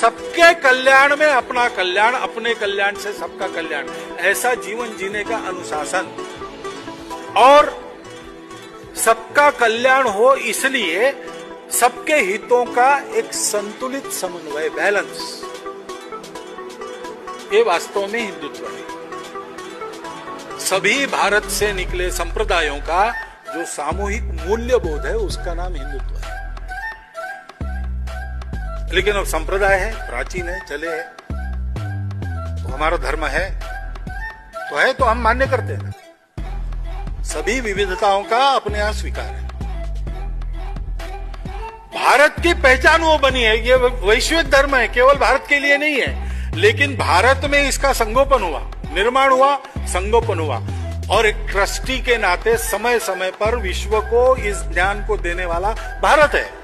सबके कल्याण में अपना कल्याण, अपने कल्याण से सबका कल्याण, ऐसा जीवन जीने का अनुशासन और सबका कल्याण हो इसलिए सबके हितों का एक संतुलित समन्वय, बैलेंस, ये वास्तव में हिंदुत्व है। सभी भारत से निकले संप्रदायों का जो सामूहिक मूल्यबोध है उसका नाम हिंदुत्व है। लेकिन अब संप्रदाय है, प्राचीन है, चले है, तो हमारा धर्म है तो हम मान्य करते हैं। सभी विविधताओं का अपने यहां स्वीकार है। भारत की पहचान वो बनी है, ये वैश्विक धर्म है, केवल भारत के लिए नहीं है, लेकिन भारत में इसका संगोपन हुआ, निर्माण हुआ, संगोपन हुआ, और एक ट्रस्टी के नाते समय समय पर विश्व को इस ज्ञान को देने वाला भारत है।